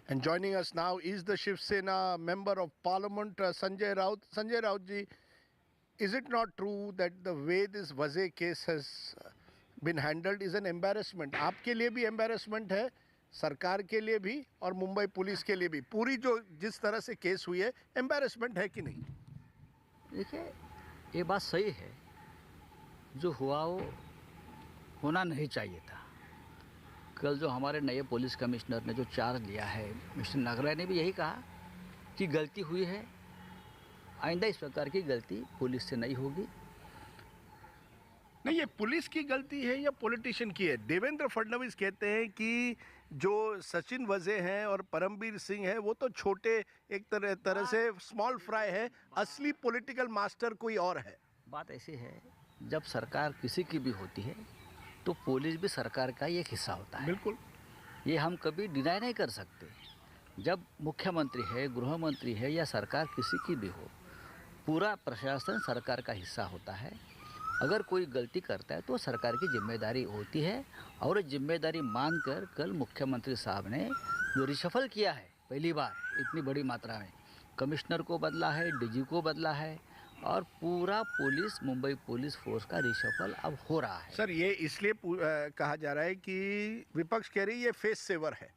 And joining us now is the Shiv Sena member of Parliament, Sanjay Raut. Sanjay Raut ji, is it not true that the way this Vaze case has been handled is an embarrassment? आपके लिए भी embarrassment है, सरकार के लिए भी और Mumbai police के लिए भी. पूरी जो जिस तरह से केस हुई है, embarrassment है कि नहीं? देखिए, ये बात सही है. जो हुआ वो होना नहीं चाहिए था. कल जो हमारे नए पुलिस कमिश्नर ने जो चार्ज लिया है, मिस्टर नागरा ने भी यही कहा कि गलती हुई है, आइंदा इस प्रकार की गलती पुलिस से नहीं होगी. नहीं, ये पुलिस की गलती है या पॉलिटिशियन की है? देवेंद्र फडणवीस कहते हैं कि जो सचिन वजे हैं और परमबीर सिंह है वो तो छोटे एक तरह से स्मॉल फ्राई है, असली पॉलिटिकल मास्टर कोई और है. बात ऐसी है, जब सरकार किसी की भी होती है तो पुलिस भी सरकार का ही एक हिस्सा होता है. बिल्कुल, ये हम कभी डिनाई नहीं कर सकते. जब मुख्यमंत्री है, गृह मंत्री है या सरकार किसी की भी हो, पूरा प्रशासन सरकार का हिस्सा होता है. अगर कोई गलती करता है तो सरकार की जिम्मेदारी होती है और जिम्मेदारी मानकर कल मुख्यमंत्री साहब ने जो रिशफल किया है पहली बार इतनी बड़ी मात्रा में, कमिश्नर को बदला है, डीजी को बदला है और पूरा पुलिस मुंबई पुलिस फोर्स का रिशफल अब हो रहा है. सर, ये इसलिए कहा जा रहा है कि विपक्ष कह रही है ये फेस सेवर है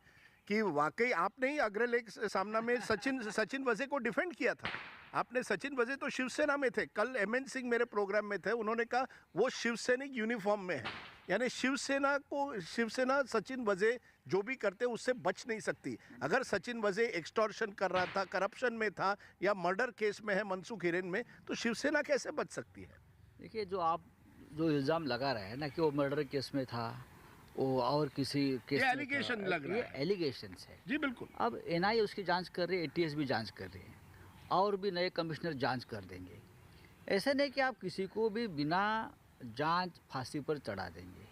कि वाकई आपने ही अग्रलेख सामना में सचिन वजे को डिफेंड किया था. आपने सचिन वजे तो शिवसेना में थे. कल एमएन सिंह मेरे प्रोग्राम में थे, उन्होंने कहा वो शिवसैनिक यूनिफॉर्म में है. यानी शिवसेना सचिन वजे जो भी करते उससे बच नहीं सकती. अगर सचिन वजे एक्सटॉर्शन कर रहा था, करप्शन में था या मर्डर केस में है मनसुख हिरेन में, तो शिवसेना कैसे बच सकती है? देखिए, जो इल्ज़ाम लगा रहे हैं ना कि वो मर्डर केस में था, वो और किसी केस ये एलिगेशन लग रहा है. एलिगेशंस है जी बिल्कुल. अब एनआईए उसकी जांच कर रही है, एटीएस भी जांच कर रही है और भी नए कमिश्नर जांच कर देंगे. ऐसे नहीं कि आप किसी को भी बिना जांच फांसी पर चढ़ा देंगे.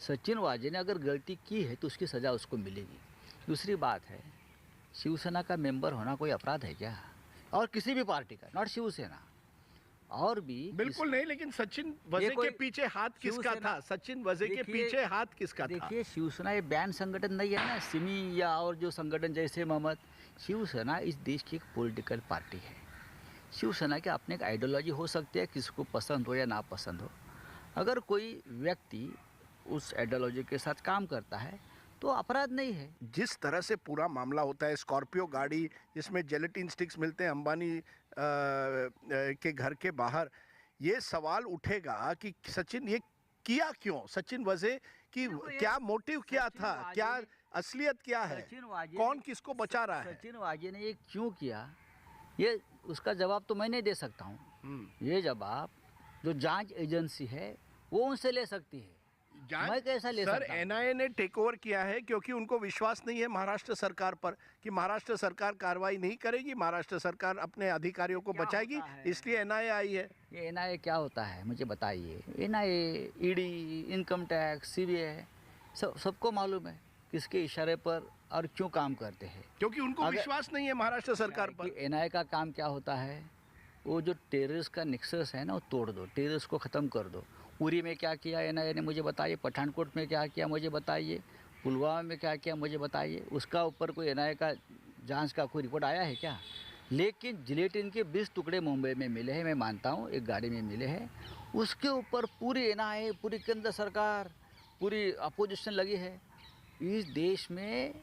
सचिन वाजे ने अगर गलती की है तो उसकी सज़ा उसको मिलेगी. दूसरी बात है, शिवसेना का मेंबर होना कोई अपराध है क्या? और किसी भी पार्टी का, नॉट शिवसेना, और भी बिल्कुल नहीं. लेकिन सचिन वजे के पीछे हाथ किसका था? सचिन वजे के पीछे हाथ किसका था? देखिए, शिवसेना ये बैन संगठन नहीं है ना, सिमी या और जो संगठन जैसे मोहम्मद. शिवसेना इस देश की एक पॉलिटिकल पार्टी है. शिवसेना के अपने एक आइडियोलॉजी हो सकती है, किसको पसंद हो या ना पसंद हो. अगर कोई व्यक्ति उस आइडियोलॉजी के साथ काम करता है तो अपराध नहीं है. जिस तरह से पूरा मामला होता है, स्कॉर्पियो गाड़ी जिसमें जेलेटिन स्टिक्स मिलते हैं अंबानी के घर के बाहर, ये सवाल उठेगा कि सचिन ये किया क्यों? सचिन वजे की क्या मोटिव क्या था, क्या असलियत क्या है, कौन किसको बचा रहा है? सचिन वाजे ने ये क्यों किया, ये उसका जवाब तो मैं नहीं दे सकता हूँ. ये जवाब जो जांच एजेंसी है वो उनसे ले सकती है. मैं कैसा ले सकता हूं? सर, एनआईए ने टेक ओवर किया है क्योंकि उनको विश्वास नहीं है महाराष्ट्र सरकार पर कि महाराष्ट्र सरकार कार्रवाई नहीं करेगी, महाराष्ट्र सरकार अपने अधिकारियों को बचाएगी, इसलिए एनआईए आई है. ये एनआईए क्या होता है मुझे बताइए. NIA, ED, income tax, CBI सबको मालूम है किसके इशारे पर और क्यों काम करते हैं. क्योंकि उनको विश्वास नहीं है महाराष्ट्र सरकार पर. एनआईए का काम क्या होता है, वो जो टेररिस्ट का निक्सस है ना वो तोड़ दो, टेररिस्ट को ख़त्म कर दो. उरी में क्या किया एनआईए ने मुझे बताइए, पठानकोट में क्या किया मुझे बताइए, पुलवामा में क्या किया मुझे बताइए. उसका ऊपर कोई एनआईए का जांच का कोई रिपोर्ट आया है क्या? लेकिन जिलेटिन के 20 टुकड़े मुंबई में मिले हैं, मैं मानता हूँ, एक गाड़ी में मिले हैं. उसके ऊपर पूरी एनआईए, पूरी केंद्र सरकार, पूरी अपोजिशन लगी है. इस देश में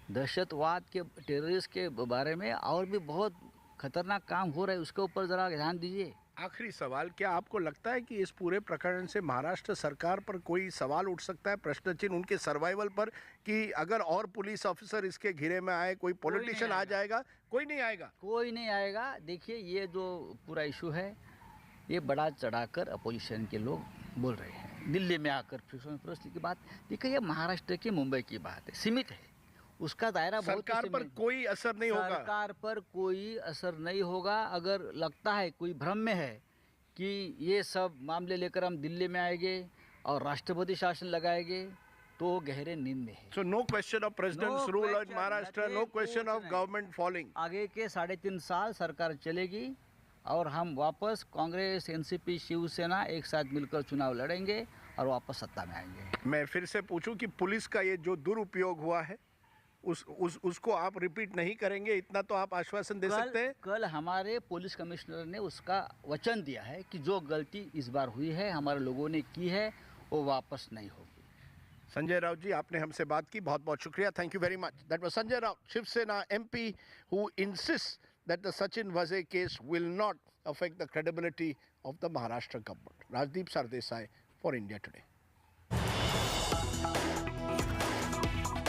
दहशतवाद के, टेररिस्ट के बारे में और भी बहुत खतरनाक काम हो रहा है, उसके ऊपर ज़रा ध्यान दीजिए. आखिरी सवाल, क्या आपको लगता है कि इस पूरे प्रकरण से महाराष्ट्र सरकार पर कोई सवाल उठ सकता है, प्रश्न चिन्ह उनके सर्वाइवल पर, कि अगर और पुलिस ऑफिसर इसके घेरे में आए, कोई पॉलिटिशियन आ जाएगा? कोई नहीं आएगा. कोई नहीं आएगा. देखिए, ये जो पूरा इशू है ये बड़ा चढ़ाकर अपोजिशन के लोग बोल रहे हैं. दिल्ली में आकर की बात, देखिए ये महाराष्ट्र की, मुंबई की बात है, सीमित है. उसका दायरा बहुत सरकार पर कोई असर नहीं होगा. सरकार पर कोई असर नहीं होगा. अगर लगता है, कोई भ्रम में है कि ये सब मामले लेकर हम दिल्ली में आएंगे और राष्ट्रपति शासन लगाएंगे, तो गहरे नींद में है. So no question of president's rule in Maharashtra, no question of government following. आगे के 3.5 साल सरकार चलेगी और हम वापस कांग्रेस, एनसीपी, शिवसेना एक साथ मिलकर चुनाव लड़ेंगे और वापस सत्ता में आएंगे. मैं फिर से पूछूं कि पुलिस का ये जो दुरुपयोग हुआ है, उसको आप रिपीट नहीं करेंगे, इतना तो आप आश्वासन दे सकते हैं? कल हमारे पुलिस कमिश्नर ने उसका वचन दिया है कि जो गलती इस बार हुई है, हमारे लोगों ने की है, वो वापस नहीं होगी। संजय राउत जी, आपने हमसे बात की, बहुत बहुत शुक्रिया, thank you very much. That was Sanjay Raut, Shiv Sena MP, who insists that the Sachin Vaze case will not affect the credibility of the Maharashtra government. Rajdeep, Sardesai for India Today.